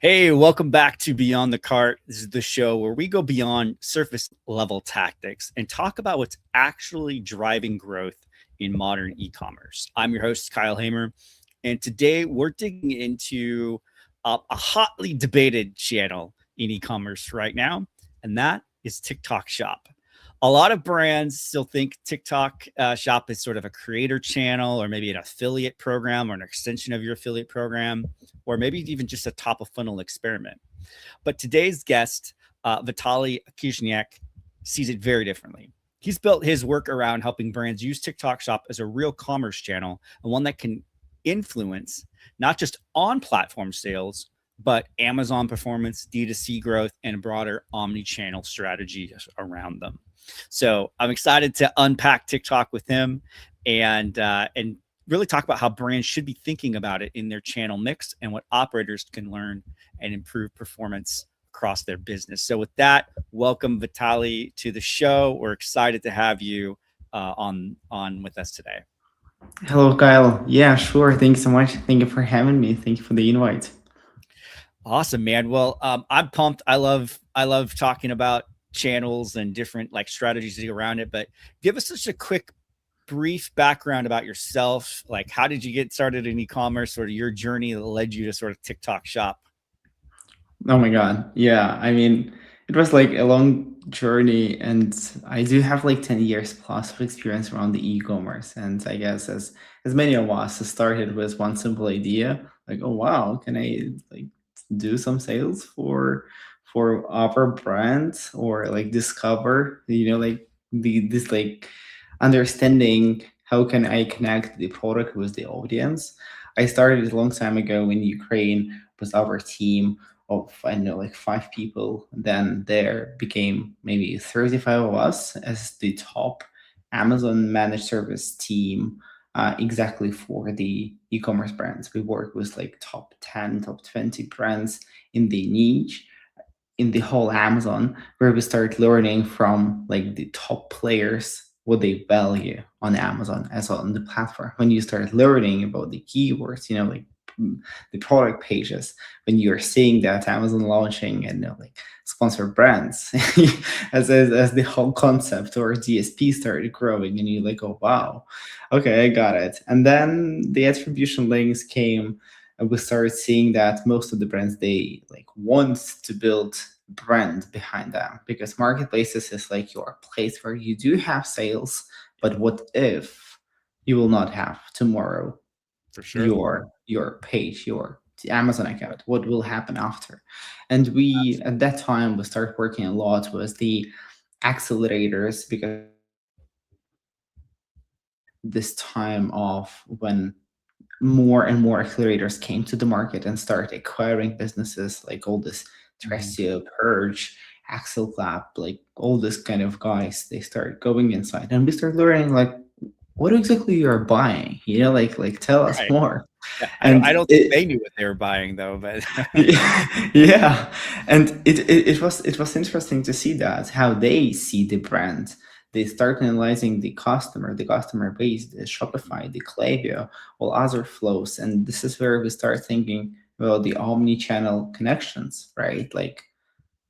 Hey, welcome back to Beyond the Cart. This is the show where we go beyond surface level tactics and talk about what's actually driving growth in modern e commerce. I'm your host, Kyle Hamer, and today we're digging into a hotly debated channel in e commerce right now, and that is TikTok Shop. A lot of brands still think TikTok Shop is sort of a creator channel or maybe an affiliate program or an extension of your affiliate program, or maybe even just a top of funnel experiment. But today's guest, Vitaly Kuzniak, sees it very differently. He's built his work around helping brands use TikTok Shop as a real commerce channel and one that can influence not just on platform sales, but Amazon performance, D2C growth, and broader omni-channel strategies around them. So I'm excited to unpack TikTok with him and really talk about how brands should be thinking about it in their channel mix and what operators can learn and improve performance across their business. So with that, welcome Vitaly to the show. We're excited to have you on with us today. Hello, Kyle. Yeah, sure. Thanks so much. Thank you for having me. Thank you for the invite. Awesome, man. Well, I'm pumped. I love talking about channels and different like strategies around it. But give us just a quick, brief background about yourself. Like, how did you get started in e-commerce? Sort of your journey that led you to sort of TikTok Shop. Oh my God. Yeah, I mean, it was like a long journey, and I do have like 10 years plus of experience around the e-commerce. And I guess as many of us started with one simple idea, like, oh wow, can I like do some sales for our brand or like discover, like this like understanding how can I connect the product with the audience. I started a long time ago in Ukraine with our team of I don't know like 5 people. Then there became maybe 35 of us as the top Amazon managed service team, exactly for the e-commerce brands. We work with like top 10, top 20 brands in the niche in the whole Amazon, where we start learning from like the top players what they value on Amazon as on the platform. When you start learning about the keywords, like mm, the product pages, when you're seeing that Amazon launching and like sponsored brands as the whole concept or DSP started growing, and you're like, oh wow, okay, I got it. And then the attribution links came, and we started seeing that most of the brands, they like want to build brand behind them, because marketplaces is like your place where you do have sales, but what if you will not have tomorrow For sure. your page, your Amazon account? What will happen after? And we at that time we started working a lot with the accelerators, because this time of when more and more accelerators came to the market and started acquiring businesses like all this Mhm. Trestio, Purge, Axel Clap, like all this kind of guys, they started going inside, and we started learning like what exactly you're buying, like tell us Right. more. Yeah. I don't. And I don't think it they knew what they were buying though. But yeah, and it was interesting to see that how they see the brand. They start analyzing the customer base, the Shopify, the Klaviyo, all other flows, and this is where we start thinking about the omni-channel connections, right? Like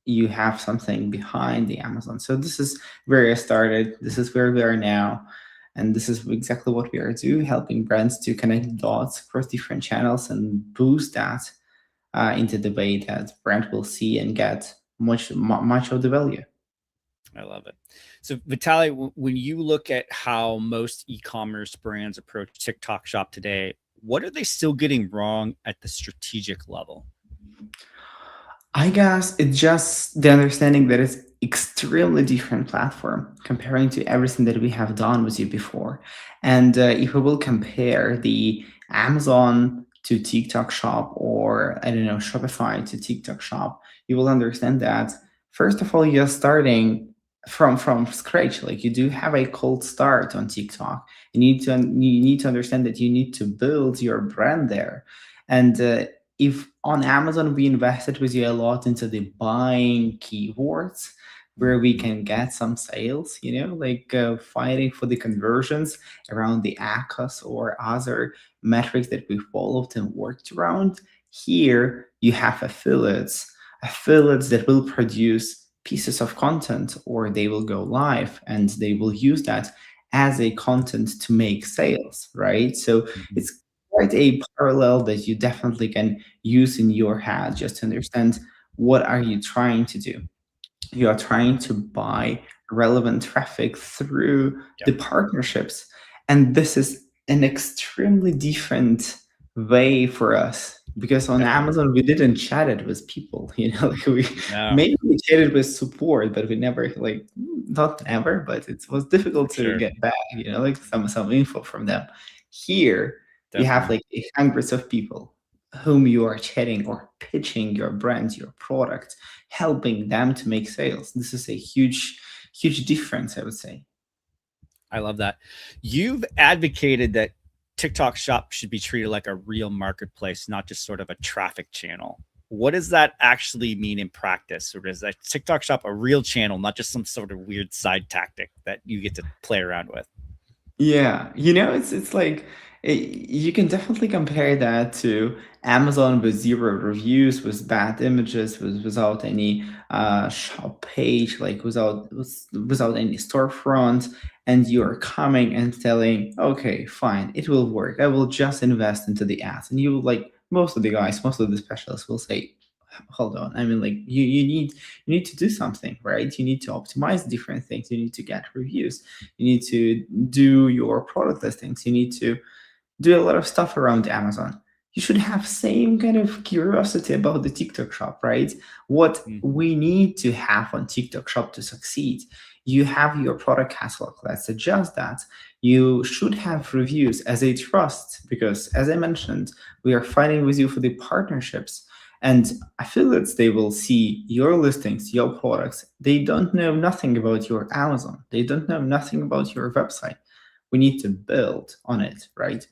you have something behind the Amazon. So this is where I started. This is where we are now. And this is exactly what we are doing, helping brands to connect dots across different channels and boost that into the way that brand will see and get much of the value. I love it. So, Vitaly, when you look at how most e-commerce brands approach TikTok Shop today, what are they still getting wrong at the strategic level? I guess it's just the understanding that it's extremely different platform comparing to everything that we have done with you before. And if we will compare the Amazon to TikTok Shop, or I don't know, Shopify to TikTok Shop, you will understand that first of all you're starting from scratch. Like you do have a cold start on TikTok. You need to understand that you need to build your brand there. And if on Amazon we invested with you a lot into the buying keywords, where we can get some sales, like fighting for the conversions around the ACOS or other metrics that we followed and worked around. Here You have affiliates that will produce pieces of content, or they will go live and they will use that as a content to make sales, right? So Mhm. it's quite a parallel that you definitely can use in your head just to understand what are you trying to do. You are trying to buy relevant traffic through Yep. the partnerships, and this is an extremely different way for us, because on Definitely. Amazon we didn't chat it with people, like we No, maybe we chatted with support, but we never, like, not never, but it was difficult for to sure. get back, like some info from them. Here you have Definitely. like hundreds of people whom you are chatting or pitching your brand, your product, helping them to make sales. This is a huge difference, I would say. I love that. You've advocated that TikTok Shop should be treated like a real marketplace, not just sort of a traffic channel. What does that actually mean in practice? Or is that TikTok Shop a real channel, not just some sort of weird side tactic that you get to play around with? Yeah, it's like you can definitely compare that to Amazon with zero reviews, with bad images, without any shop page, like without any storefront, and you're coming and telling, okay, fine, it will work. I will just invest into the ads, and you, like, most of the guys, most of the specialists will say, hold on. I mean, like, you need to do something, right? You need to optimize different things. You need to get reviews. You need to do your product listings. You need to do a lot of stuff around Amazon. You should have same kind of curiosity about the TikTok shop, right? What Mhm. we need to have on TikTok shop to succeed. You have your product catalog. Let's adjust that. You should have reviews as a trust, because as I mentioned, we are fighting with you for the partnerships. And affiliates, they will see your listings, your products. They don't know nothing about your Amazon. They don't know nothing about your website. We need to build on it, right?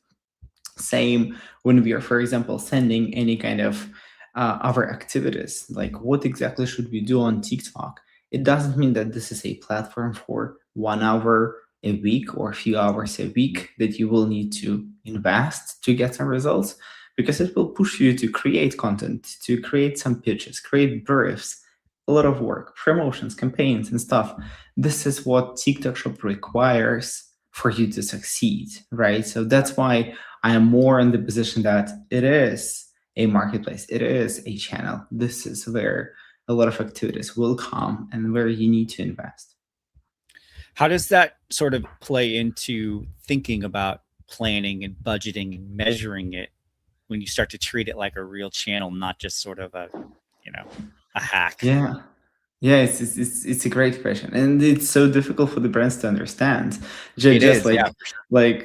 Same when we are, for example, sending any kind of other activities, like what exactly should we do on TikTok. It doesn't mean that this is a platform for 1 hour a week or a few hours a week that you will need to invest to get some results, because it will push you to create content, to create some pitches, create briefs, a lot of work, promotions, campaigns, and stuff. This is what TikTok shop requires for you to succeed, right? So that's why I am more in the position that it is a marketplace, it is a channel. This is where a lot of activities will come and where you need to invest. How does that sort of play into thinking about planning and budgeting and measuring it when you start to treat it like a real channel, not just sort of you know, a hack? Yeah. Yeah, it's a great question, and it's so difficult for the brands to understand. It Just is, like, yeah, for sure.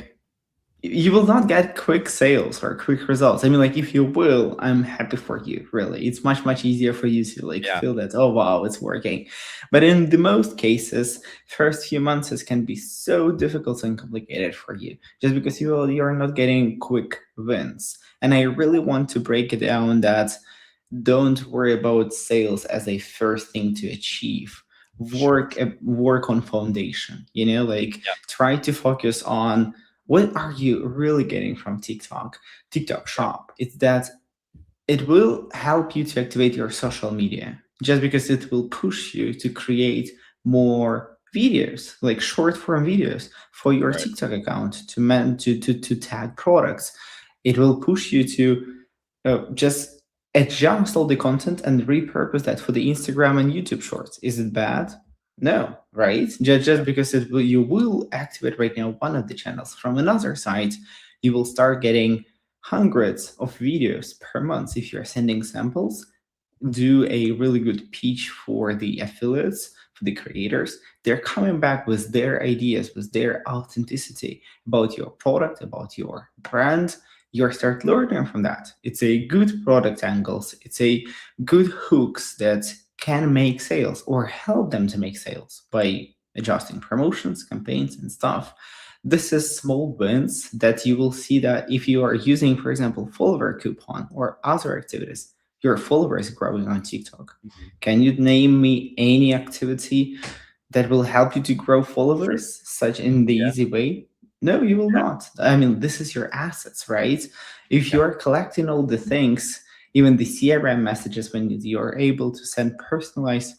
you will not get quick sales or quick results. I mean, like, if you will, I'm happy for you, really. It's much easier for you to, like, Yeah, feel that, oh wow, it's working. But in the most cases, first few months can be so difficult and complicated for you, just because you're not getting quick wins. And I really want to break it down that don't worry about sales as a first thing to achieve. for sure. Work on foundation, like, Yep, try to focus on what are you really getting from TikTok yep, shop. It's that it will help you to activate your social media, just because it will push you to create more videos, like short form videos for your right. TikTok account, to tag products. It will push you to just adjust all the content and repurpose that for the Instagram and YouTube shorts. Is it bad? No, right? Just Yep. because you will activate right now one of the channels. From another side, you will start getting hundreds of videos per month if you're sending samples. Do a really good pitch for the affiliates, for the creators. They're coming back with their ideas, with their authenticity about your product, about your brand. You start learning from that. It's a good product angles. It's a good hooks that can make sales or help them to make sales by adjusting promotions, campaigns, and stuff. This is small wins that you will see that if you are using, for example, follower coupon or other activities, your followers growing on TikTok. Mhm. Can you name me any activity that will help you to grow Sure. followers such in the Yeah, easy way? No, you will not. I mean, this is your assets, right? If yeah, you're collecting all the things, Even the CRM messages, when you're able to send personalized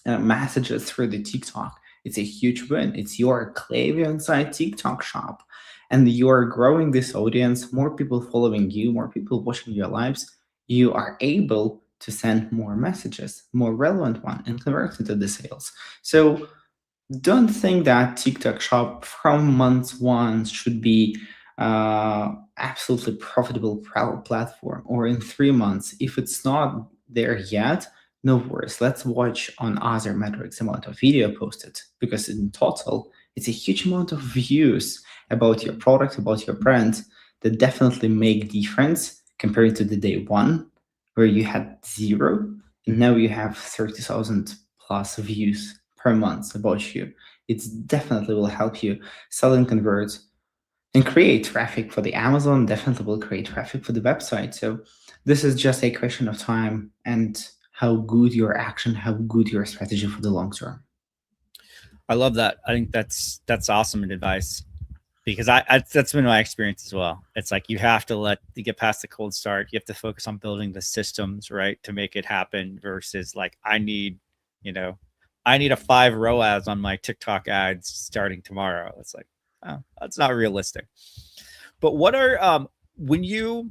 messages through the TikTok, it's a huge win. It's your Klaviyo inside TikTok shop, and you're growing this audience. More people following you, more people watching your lives. You are able to send more messages, more relevant one, and convert into the sales. So don't think that TikTok Shop from month one should be absolutely profitable platform, or in 3 months. If it's not there yet, no worries. Let's watch on other metrics, amount of video posted, because in total, it's a huge amount of views about your product, about your brand, that definitely make difference compared to the day one where you had zero, and now you have 30,000 plus views per month about you. It definitely will help you sell and convert and create traffic for the Amazon, definitely will create traffic for the website. So this is just a question of time and how good your action, how good your strategy for the long term. I love that. I think that's awesome advice, because I that's been my experience as well. It's like you have to let you get past the cold start. You have to focus on building the systems, right, to make it happen, versus like you know, I need a 5 ROAS on my TikTok ads starting tomorrow. It's like, oh, that's not realistic. But what are when you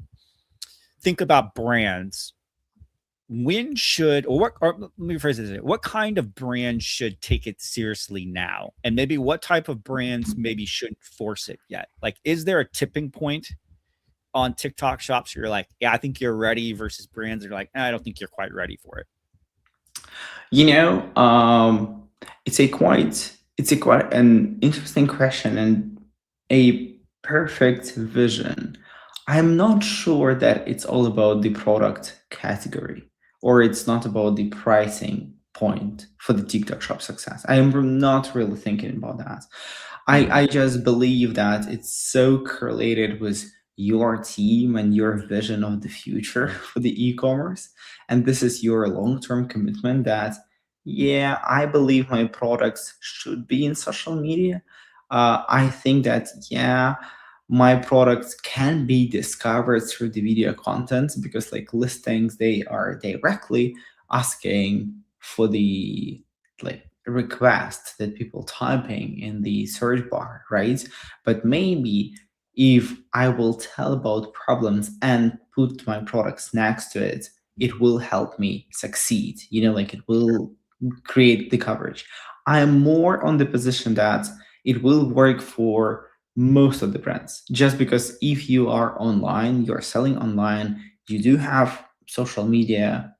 think about brands, when should, or let me phrase it, what kind of brand should take it seriously now, and maybe what type of brands maybe shouldn't force it yet? Like, is there a tipping point on TikTok shops where you're like, yeah, I think you're ready, versus brands that are like, I don't think you're quite ready for it? You know, it's a quite an interesting question and a perfect vision. I'm not sure that it's all about the product category, or it's not about the pricing point for the TikTok shop success. I am not really thinking about that. I just believe that it's so correlated with your team and your vision of the future for the e-commerce. And this is your long-term commitment that, yeah, I believe my products should be in social media. I think that, yeah, my products can be discovered through the video content, because like listings, they are directly asking for the like request that people typing in the search bar, right? But maybe if I will tell about problems and put my products next to it, it will help me succeed. Like it will create the coverage. I'm more on the position that it will work for most of the brands, just because if you are online, you're selling online, you do have social media,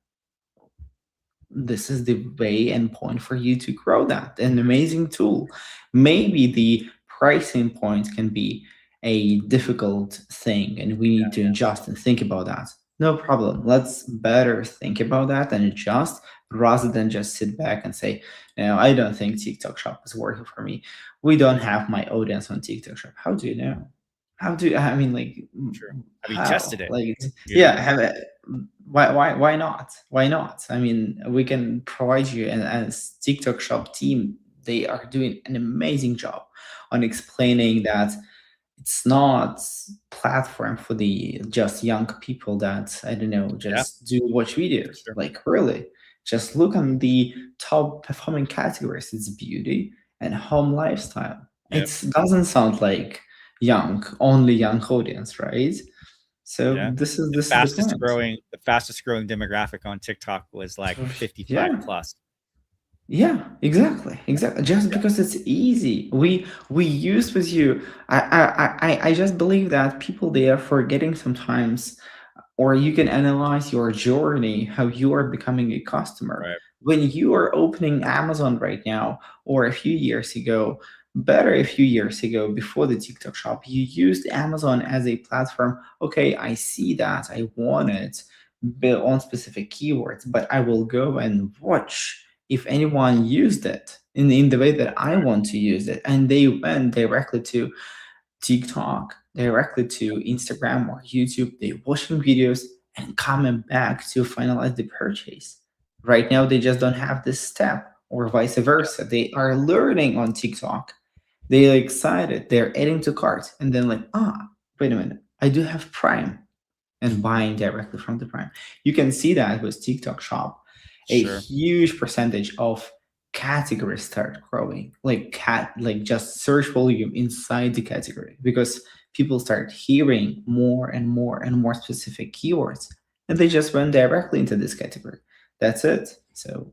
this is the way and point for you to grow that. An amazing tool. Maybe the pricing point can be a difficult thing, and we need to adjust and think about that. No problem. Let's better think about that and adjust, rather than just sit back and say, I don't think TikTok Shop is working for me. We don't have my audience on TikTok Shop. How do you know? How do I mean, like, Sure. Have you how? tested it? Like, You yeah, have it. Why not? Why not? I mean, we can provide you, and as TikTok Shop team, they are doing an amazing job on explaining that it's not platform for the just young people that, I don't know, Yeah, just do watch for videos. sure. Like, really, just look on the top performing categories. It's beauty and home lifestyle. Yep. It doesn't sound like only young audience, right? So Yeah. this is the point. The fastest growing demographic on TikTok was like 55 Yeah. plus. Yeah, exactly. Just Yeah. because it's easy, we use with you. I just believe that people, they are forgetting sometimes, or you can analyze your journey, how you are becoming a customer. Right. When you are opening Amazon right now, or a few years ago, better a few years ago, before the TikTok shop, you used Amazon as a platform. Okay, I see that, I want it, build on specific keywords, but I will go and watch if anyone used it in the way that I want to use it. And they went directly to TikTok, directly to Instagram or YouTube. They're watching videos and coming back to finalize the purchase. Right now, they just don't have this step, or vice versa. They are learning on TikTok. They're excited. They're adding to cart, and then like, wait a minute, I do have Prime. and buying directly from the Prime. You can see that with TikTok Shop, a Sure. huge percentage of categories start growing, like just search volume inside the category, because people start hearing more and more and more specific keywords, and they just went directly into this category. That's it. So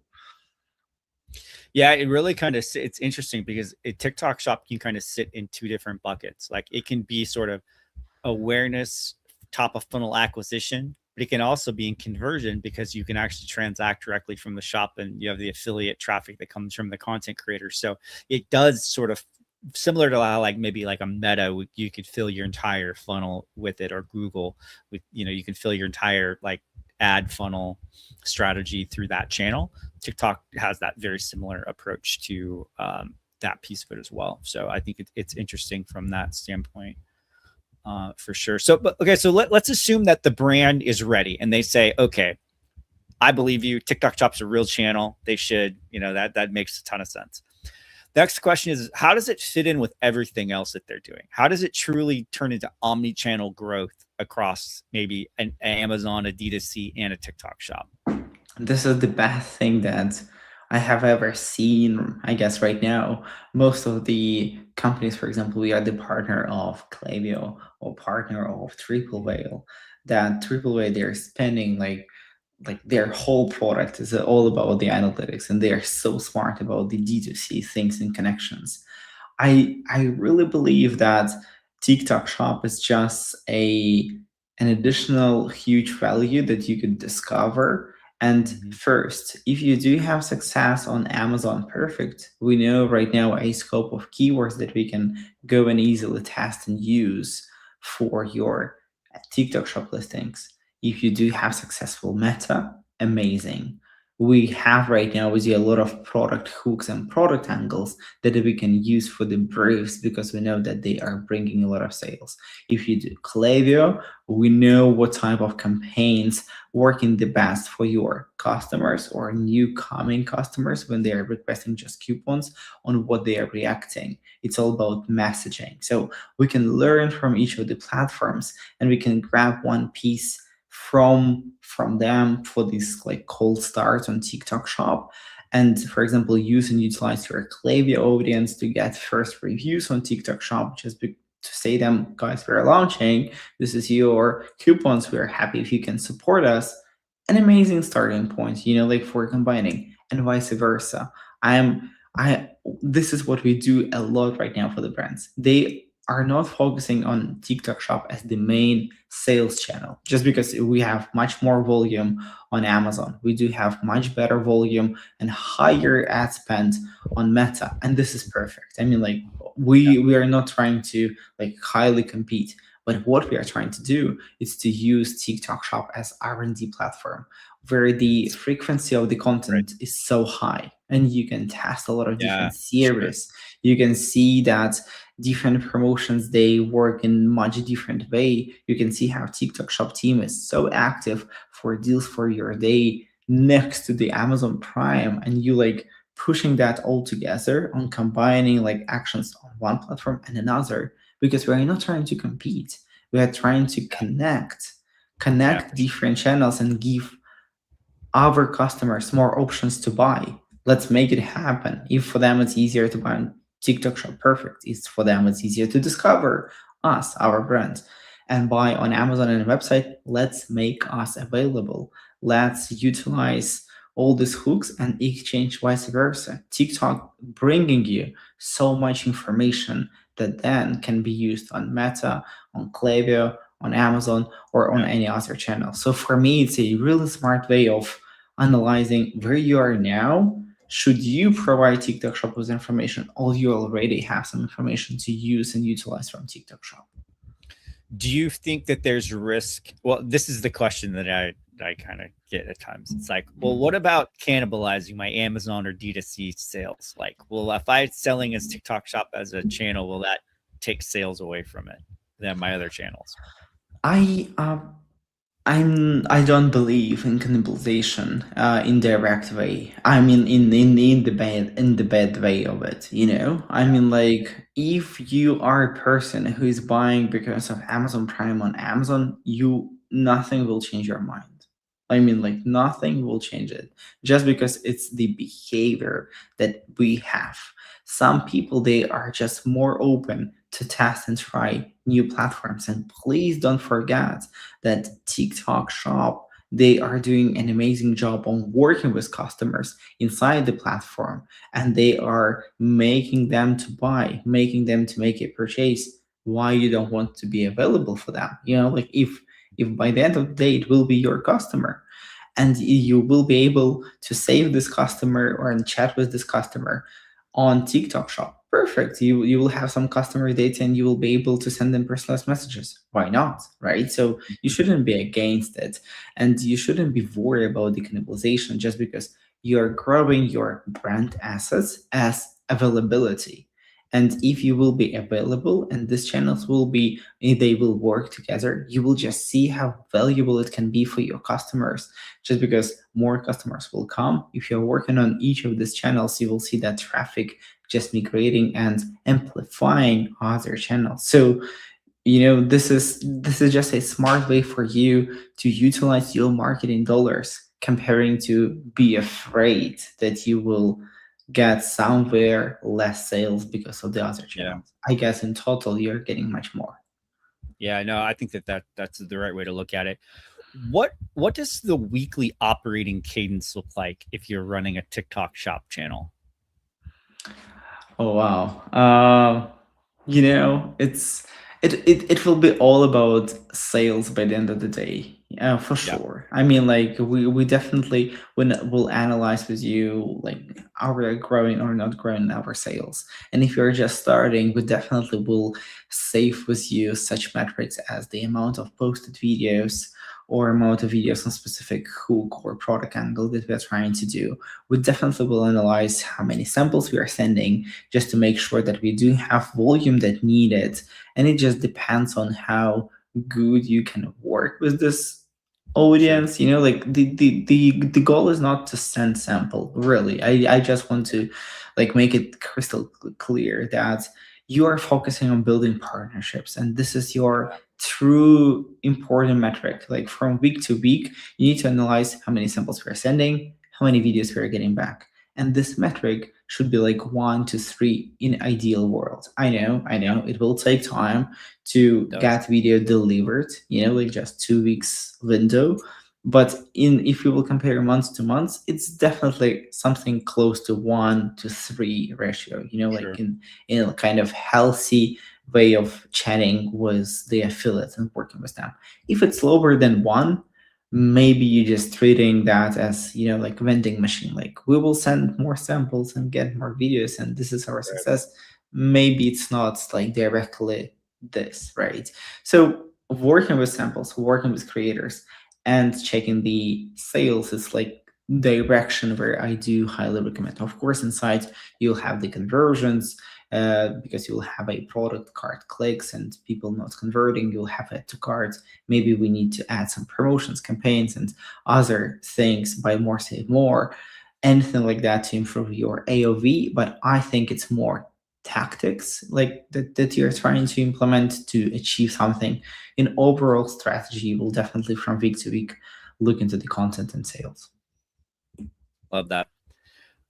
Yeah, it really kind of it's interesting because a TikTok shop can kind of sit in two different buckets. Like it can be sort of awareness, top of funnel acquisition, but it can also be in conversion because you can actually transact directly from the shop and you have the affiliate traffic that comes from the content creator. So it does sort of similar to how like maybe like a Meta, you could fill your entire funnel with it, or Google with, you can fill your entire like ad funnel strategy through that channel. TikTok has that very similar approach to that piece of it as well. So I think it's interesting from that standpoint. For sure. So, but okay, so let's assume that the brand is ready and they say, okay, I believe you. TikTok Shop's a real channel. They should, that makes a ton of sense. The next question is, how does it fit in with everything else that they're doing? How does it truly turn into omni-channel growth across maybe an Amazon, a D2C, and a TikTok Shop? this is the best thing that I have ever seen, I guess, right now. Most of the companies, for example, we are the partner of Klaviyo or partner of Triple Whale. That Triple Whale, they're spending like their whole product is all about the analytics, and they are so smart about the D2C things and connections. I really believe that TikTok Shop is just an additional huge value that you could discover. And Mm-hmm. first, if you do have success on Amazon, perfect. We know right now a scope of keywords that we can go and easily test and use for your TikTok Shop listings. If you do have successful Meta, amazing. We have right now with you a lot of product hooks and product angles that we can use for the briefs, because we know that they are bringing a lot of sales. If you do Klaviyo, we know what type of campaigns working the best for your customers or new coming customers when they are requesting just coupons, on what they are reacting. It's all about messaging. So we can learn from each of the platforms, and we can grab one piece from them for this like cold start on TikTok Shop. And for example, use and utilize your Klaviyo audience to get first reviews on TikTok Shop, to say them, guys, we're launching. This is your coupons. We're happy if you can support us. An amazing starting point, like for combining, and vice versa. I This is what we do a lot right now for the brands. They are not focusing on TikTok Shop as the main sales channel, just because we have much more volume on Amazon. We do have much better volume and higher ad spend on Meta, and this is perfect. I mean, like we are not trying to like highly compete, but what we are trying to do is to use TikTok Shop as R&D platform, where the frequency of the Right. content is so high, and you can test a lot of Yeah, different sure. series. You can see that different promotions, they work in much different way. You can see how TikTok Shop team is so active for deals for your day next to the Amazon Prime, and you like pushing that all together on combining like actions on one platform and another, because we're not trying to compete. We are trying to Yeah, connect for sure. different channels and give our customers more options to buy. Let's make it happen. If for them it's easier to buy on TikTok Shop, perfect. It's for them it's easier to discover us, our brand, and buy on Amazon and website. Let's make us available. Let's utilize all these hooks and exchange vice versa. TikTok bringing you so much information that then can be used on Meta, on Klaviyo, on Amazon, or on Yeah. any other channel. So for me, it's a really smart way of analyzing where you are now. Should you provide TikTok Shop with information, or you already have some information to use and utilize from TikTok Shop? Do you think that there's risk? Well, this is the question that I kind of get at times. It's like, well, what about cannibalizing my Amazon or D2C sales? Like, well, if I'm selling as TikTok Shop as a channel, will that take sales away from it than my other channels? I I don't believe in cannibalization in direct way. I mean, in the bad way of it. I mean, like if you are a person who is buying because of Amazon Prime on Amazon, you nothing will change your mind. I mean, like, nothing will change it just because it's the behavior that we have. Some people, they are just more open to test and try new platforms. And please don't forget that TikTok Shop, they are doing an amazing job on working with customers inside the platform, and they are making them to buy, making them to make a purchase. Why you don't want to be available for them? Like, if by the end of the day it will be your customer, and you will be able to save this customer or chat with this customer on TikTok Shop. Perfect. You will have some customer data and you will be able to send them personalized messages. Why not? Right? So you shouldn't be against it, and you shouldn't be worried about the cannibalization just because you're growing your brand assets as availability. And if you will be available and these channels will be, they will work together, you will just see how valuable it can be for your customers, just because more customers will come. If you're working on each of these channels, you will see that traffic just migrating and amplifying other channels. So this is just a smart way for you to utilize your marketing dollars, comparing to be afraid that you will get somewhere less sales because of the other Yeah. channels. I guess in total you're getting much more. Yeah, no, I think that's the right way to look at it. What does the weekly operating cadence look like if you're running a TikTok shop channel? Oh wow. It's it will be all about sales by the end of the day. Yeah, for Yeah, sure. I mean, like, we definitely will analyze with you, like, are we growing or not growing our sales. And if you're just starting, we definitely will save with you such metrics as the amount of posted videos or amount of videos on specific hook or product angle that we're trying to do. We definitely will analyze how many samples we are sending, just to make sure that we do have volume that needed. And it just depends on how good you can work with this sure. audience. Like, the goal is not to send sample, really. I just want to, like, make it crystal clear that you are focusing on building partnerships, and this is your true important metric. Like, from week to week, you need to analyze how many samples we're sending, how many videos we're getting back. And this metric should be like 1 to 3 in ideal world. I know it will take time It to does. get video delivered, like just 2 weeks window. But in if you will compare months to months, it's definitely something close to 1 to 3 ratio, like Sure. in a kind of healthy way of chatting with the affiliates and working with them. If it's lower than one, maybe you're just treating that as, like, vending machine. Like, we will send more samples and get more videos and this is our Right. success. Maybe it's not like directly this, right? So working with samples, working with creators, and checking the sales is like direction where I do highly recommend. Of course, inside you'll have the conversions, because you'll have a product cart clicks and people not converting. You'll have add to carts. Maybe we need to add some promotions, campaigns, and other things, buy more, save more, anything like that to improve your AOV. But I think it's more tactics like that you're trying to implement to achieve something. In overall strategy, will definitely from week to week look into the content and sales. Love that.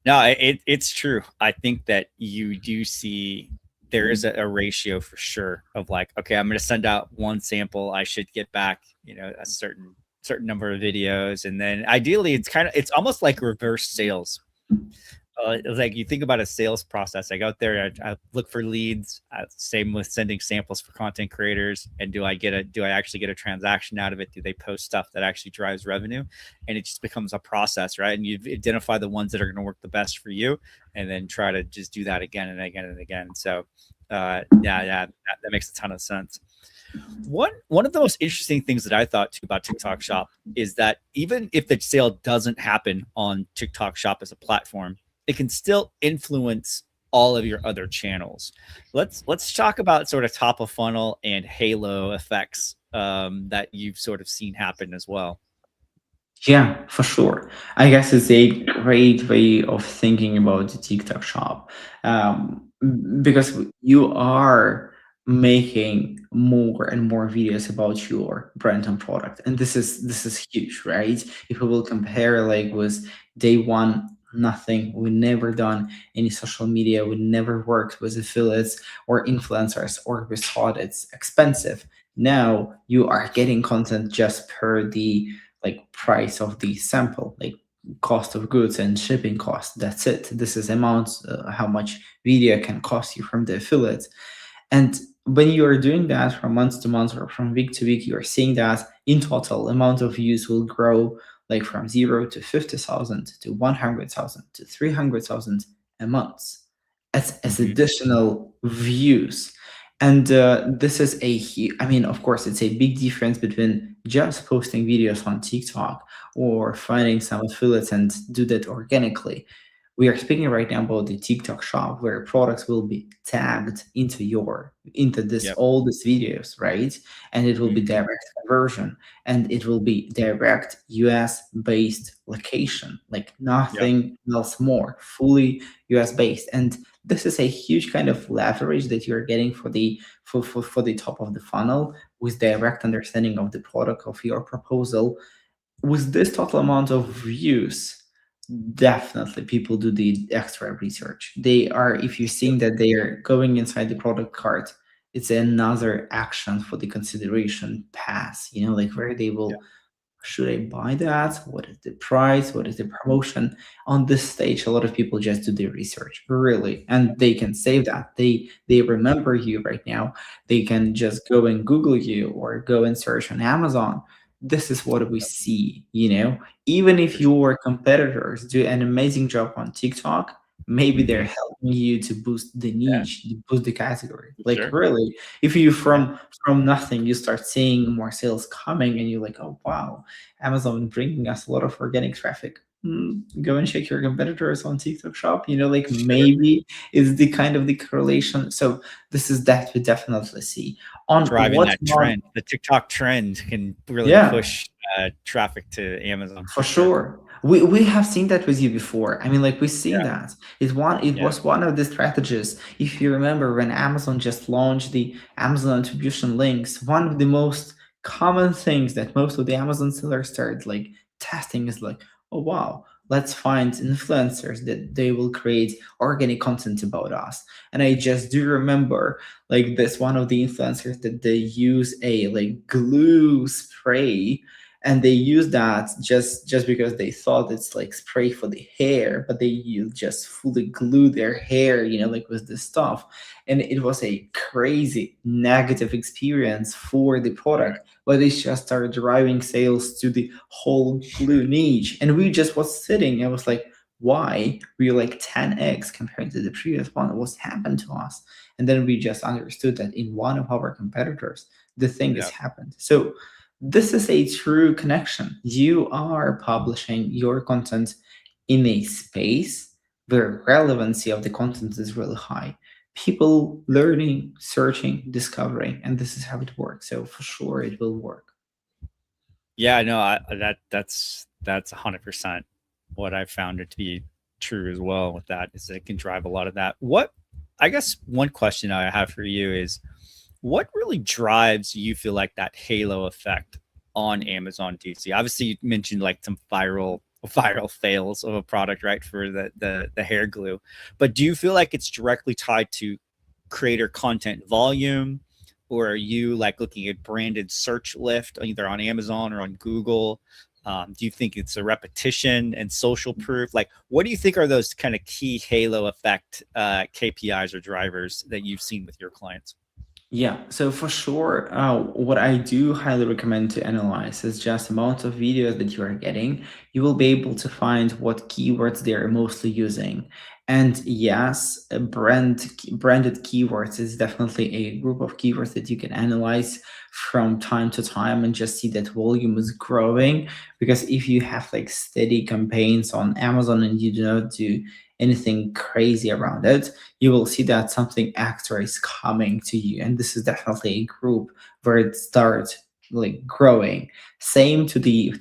No, it's true. I think that you do see there is a ratio for sure of like, okay, I'm going to send out one sample. I should get back, a certain number of videos, and then ideally, it's almost like reverse sales. It's like you think about a sales process. I go out there, I look for leads. Same with sending samples for content creators. And do I actually get a transaction out of it? Do they post stuff that actually drives revenue? And it just becomes a process, right? And you identify the ones that are going to work the best for you, and then try to just do that again and again and again. So, yeah, that makes a ton of sense. One of the most interesting things that I thought too about TikTok Shop is that even if the sale doesn't happen on TikTok Shop as a platform, it can still influence all of your other channels. Let's talk about sort of top of funnel and halo effects that you've sort of seen happen as well. Yeah, for sure. I guess it's a great way of thinking about the TikTok shop, because you are making more and more videos about your brand and product. And this is huge, right? If we will compare like with day one, nothing, we never done any social media, we never worked with affiliates or influencers, or we thought it's expensive. Now you are getting content just per the like price of the sample, like cost of goods and shipping cost. That's it. This is amount, how much video can cost you from the affiliates. And when you are doing that from month to month or from week to week, you're seeing that in total amount of views will grow like from 0 to 50,000 to 100,000 to 300,000 a month as Hmm. additional views. And this is I mean, of course, it's a big difference between just posting videos on TikTok or finding some affiliates and do that organically. We are speaking right now about the TikTok shop where products will be tagged into this Yep. all these videos, right? And it will be Hmm. direct conversion, and it will be direct US based location, like Yep. nothing else more, fully US based. And this is a huge kind of leverage that you're getting for the top of the funnel with direct understanding of the product of your proposal. With this total amount of views, definitely people do the extra research. They are, if you're seeing that they are going inside the product cart, it's another action for the consideration pass, like where they will, should I buy that? What is the price? What is the promotion? On this stage, a lot of people just do their research, really, and they can save that. They remember you right now. They can just go and Google you or go and search on Amazon. This is what we see. Even if For sure. your competitors do an amazing job on TikTok, maybe they're Hmm. helping you to boost the Yeah, niche, to boost the category. for Like sure. really, if you Yeah. from nothing you start seeing more sales coming, and you're like, oh wow, Amazon bringing us a lot of organic traffic. Go and check your competitors on TikTok Shop. Like Sure. maybe is the kind of the correlation. So this is that we definitely see on Driving what that mod. trend, the TikTok trend can really Yeah, push traffic to Amazon for for sure. sure. We have seen that with you before. I mean, like we've seen Yeah. that. It Yeah. was one of the strategies. If you remember when Amazon just launched the Amazon attribution links, one of the most common things that most of the Amazon sellers started like testing is like, oh wow, let's find influencers that they will create organic content about us. And I just do remember like this one of the influencers that they use a like glue spray, and they use that just because they thought it's like spray for the hair, but just fully glue their hair, like with this stuff. And it was a crazy negative experience for the product, but they just started driving sales to the whole glue niche. And we just was sitting and was like, why we're like 10x compared to the previous one? What's happened to us? And then we just understood that in one of our competitors the thing has Yeah. happened. So this is a true connection. You are publishing your content in a space where relevancy of the content is really high. People learning, searching, discovering, and this is how it works. So for sure it will work. Yeah, no, that's 100% what I found it to be true as well with that is it can drive a lot of that. What I guess one question I have for you is what really drives you feel like that halo effect on Amazon DC? Obviously you mentioned like some viral fails of a product, right? For the hair glue. But do you feel like it's directly tied to creator content volume? Or are you like looking at branded search lift either on Amazon or on Google? Do you think it's a repetition and social proof? Like, what do you think are those kind of key halo effect KPIs or drivers that you've seen with your clients? Yeah, so for sure, what I do highly recommend to analyze is just amount of videos that you are getting. You will be able to find what keywords they are mostly using. And yes, branded keywords is definitely a group of keywords that you can analyze from time to time and just see that volume is growing. Because if you have like steady campaigns on Amazon and you do not do anything crazy around it, you will see that something extra is coming to you. And this is definitely a group where it starts like growing. Same to the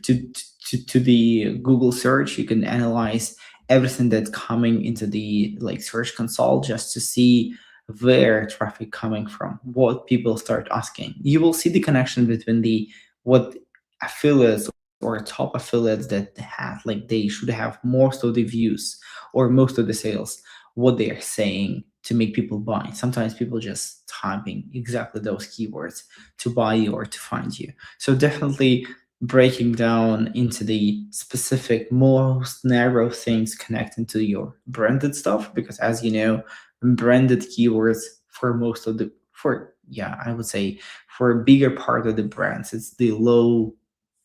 Google search. You can analyze everything that's coming into the like search console just to see where traffic coming from, what people start asking. You will see the connection between the what affiliates or top affiliates that have like they should have most of the views or most of the sales, what they are saying to make people buy. Sometimes people just typing exactly those keywords to buy you or to find you. So definitely breaking down into the specific, most narrow things connecting to your branded stuff, because as you know, branded keywords for most of the for yeah, I would say for a bigger part of the brands, it's the low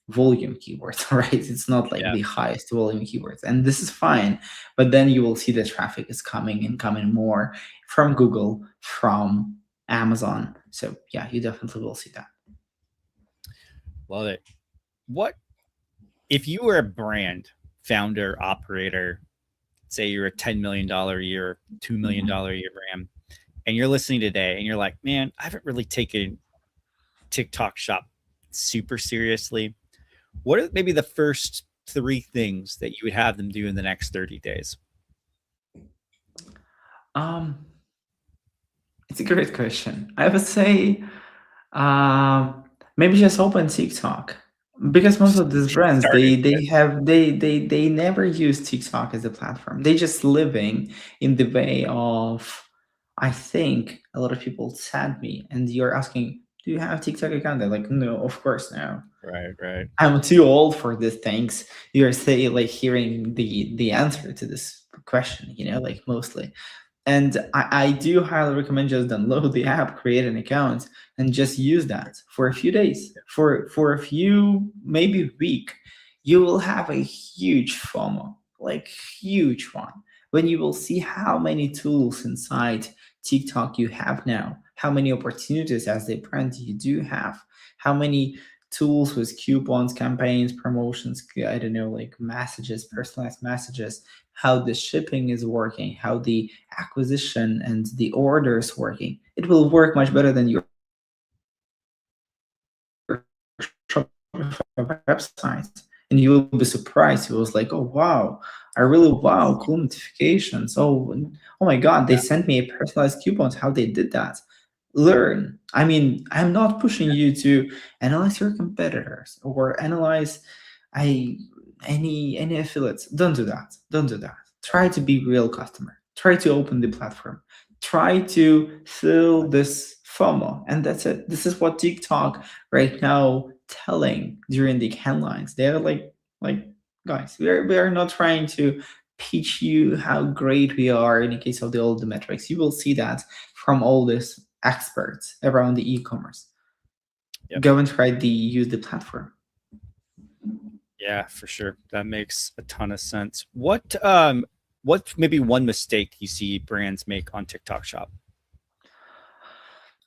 volume keywords, right? It's not like Yeah. the highest volume keywords, and this is fine. But then you will see the traffic is coming and coming more from Google, from Amazon. So yeah, you definitely will see that. Love it. What if you were a brand founder, operator, say you're a $10 million a year, $2 million a year brand, and you're listening today and you're like, man, I haven't really taken TikTok shop super seriously. What are maybe the first three things that you would have them do in the next 30 days? Um, it's a great question. I would say maybe just open TikTok, because most of these Get brands started. they never use TikTok as a platform. They just living in the way of, I think a lot of people send me and you're asking, do you have TikTok account? They're like, no, of course no. Right, right. I'm too old for these things. You're say like hearing the answer to this question, like mostly. And I do highly recommend just download the app, create an account, and just use that for a few days, for a few maybe week. You will have a huge FOMO, like huge one, when you will see how many tools inside TikTok you have now, how many opportunities as a brand you do have, how many tools with coupons, campaigns, promotions, I don't know, like messages, personalized messages, how the shipping is working, how the acquisition and the orders working. It will work much better than your Shopify website. And you will be surprised. It was like, oh wow, I really wow, cool notifications. Oh my god, they Yeah. sent me a personalized coupons. How they did that? Learn. I mean, I'm not pushing you to analyze your competitors or analyze I any affiliates. Don't do that. Don't do that. Try to be real customer. Try to open the platform. Try to fill this FOMO, and that's it. This is what TikTok right now telling during the headlines. They're like guys, we are not trying to teach you how great we are in the case of the old metrics. You will see that from all these experts around the e-commerce. Yep. Go and try the use the platform. Yeah, for sure. That makes a ton of sense. What maybe one mistake you see brands make on TikTok shop?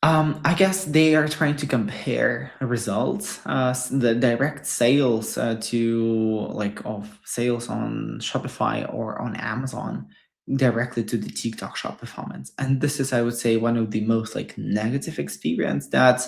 I guess they are trying to compare results, the direct sales to like of sales on Shopify or on Amazon directly to the TikTok shop performance. And this is, I would say, one of the most like negative experience that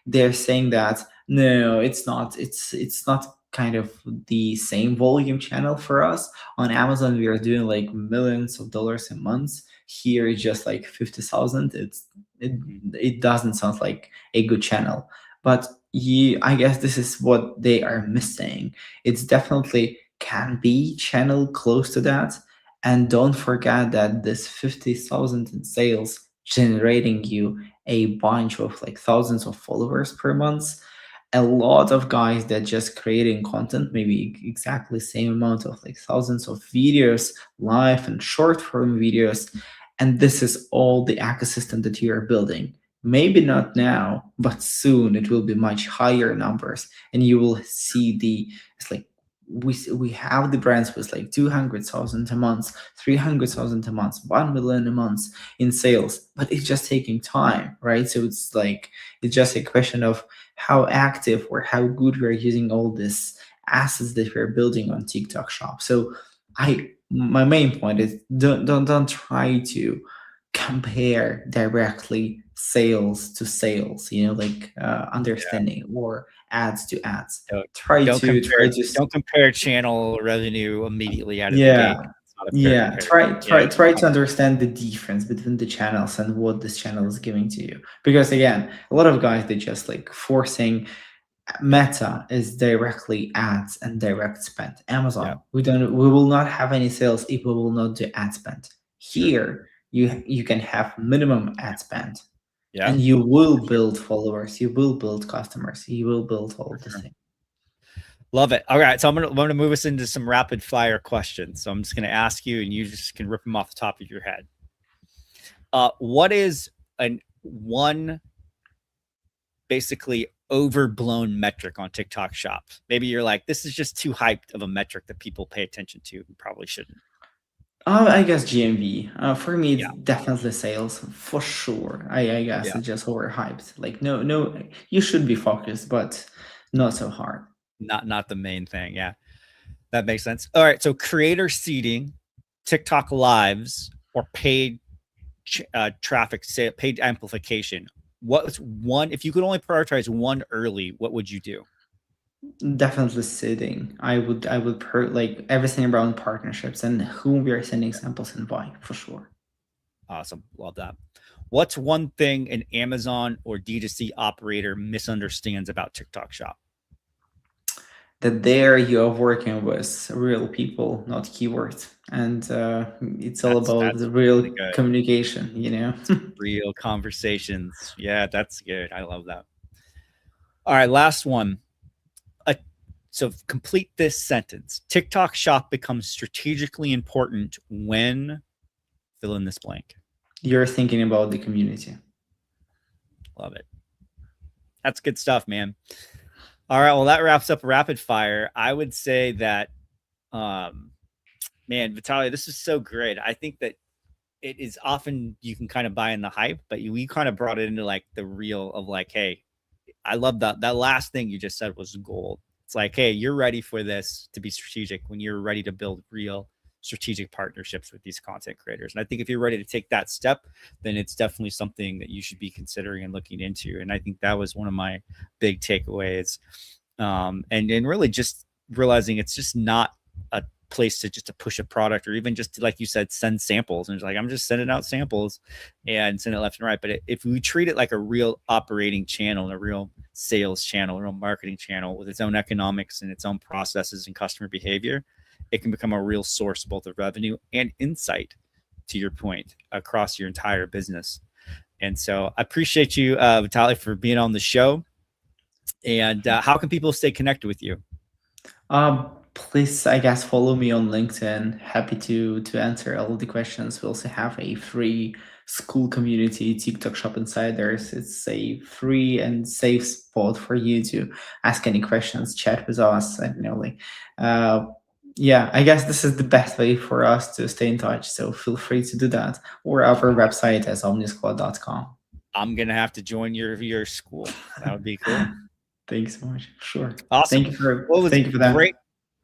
they're saying that no, it's not. It's not kind of the same volume channel for us. On Amazon, we are doing like millions of dollars a month. Here, it's just like 50,000. It Mhm. it doesn't sound like a good channel. But I guess this is what they are missing. It's definitely can be channel close to that. And don't forget that this 50,000 in sales generating you a bunch of like thousands of followers per month. A lot of guys that just creating content, maybe exactly same amount of like thousands of videos, live and short form videos, and this is all the ecosystem that you are building. Maybe not now, but soon it will be much higher numbers, and you will see it's like we have the brands with like 200,000 a month, 300,000 a month, 1 million a month in sales, but it's just taking time, right? So it's like it's just a question of how active or how good we're using all these assets that we're building on TikTok Shop. So I my main point is don't try to compare directly sales to sales, like Yeah. understanding or ads to ads. Don't Try don't to compare try to don't compare channel revenue immediately out of the yeah, gate. not a fair Yeah, comparison. try Yeah, try try to understand the difference between the channels and what this channel is giving to you. Because again, a lot of guys they just like forcing. Meta is directly ads and direct spend. yeah, Amazon, we will not have any sales if we will not do ad spend. sure. Here, you can have minimum ad spend, Yeah, and you will for sure, build followers, you will build customers, you will build all for of the sure. things. Love it. All right, so I'm gonna move us into some rapid fire questions. So I'm just gonna ask you, and you just can rip them off the top of your head. What is an one basically overblown metric on TikTok Shop? Maybe you're like, this is just too hyped of a metric that people pay attention to and probably shouldn't. I guess GMV. For me, it's Yeah, definitely sales for sure. I guess yeah, it's just overhyped. Like no, you should be focused, but not so hard. not the main thing. Yeah, that makes sense. All right, so creator seeding, TikTok lives, or paid traffic, say paid amplification. What's one? If you could only prioritize one early, what would you do? Definitely sitting. I would like everything around partnerships and whom we are sending samples and why for sure. Awesome, love that. What's one thing an Amazon or D2C operator misunderstands about TikTok Shop? That there you are working with real people, not keywords, and it's all about That's the really real good. communication. You know. Real conversations. Yeah, that's good. I love that. All right, last one. So complete this sentence. TikTok Shop becomes strategically important when fill in this blank. You're thinking about the community. Love it. That's good stuff, man. All right, well that wraps up rapid fire. I would say that man, Vitaly, this is so great. I think that it is often you can kind of buy in the hype, but we kind of brought it into like the real of like, hey, I love that last thing you just said was gold. It's like, hey, you're ready for this to be strategic when you're ready to build real strategic partnerships with these content creators. And I think if you're ready to take that step, then it's definitely something that you should be considering and looking into. And I think that was one of my big takeaways. And really just realizing it's just not a place to just to push a product or even just to, like you said, send samples. And it's like, I'm just sending out samples and send it left and right. But if we treat it like a real operating channel and a real sales channel, a real marketing channel with its own economics and its own processes and customer behavior, it can become a real source both of revenue and insight, to your point, across your entire business. And so I appreciate you, Vitaly, for being on the show. And how can people stay connected with you? Please, I guess, follow me on LinkedIn. Happy to answer all of the questions. We also have a free school community, TikTok Shop Insiders. It's a free and safe spot for you to ask any questions, chat with us, and yeah, I guess this is the best way for us to stay in touch. So feel free to do that, or our website as omnisquad.com. I'm gonna have to join your school. That would be cool. Thanks so much. Sure. Awesome. Well, it was Thank you for that. great.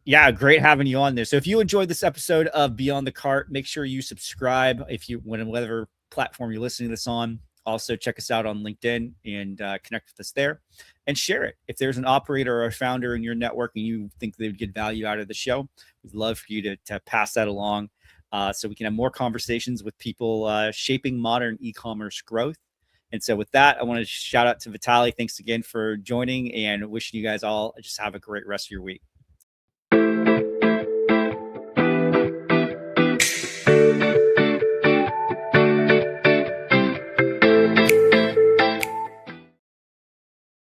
Yeah, great having you on there. So if you enjoyed this episode of Beyond the Cart, make sure you subscribe if you whatever platform you're listening to this on. Also check us out on LinkedIn and connect with us there and share it. If there's an operator or a founder in your network and you think they would get value out of the show, we'd love for you to pass that along so we can have more conversations with people shaping modern e-commerce growth. And so with that, I want to shout out to Vitaly. Thanks again for joining and wishing you guys all just have a great rest of your week.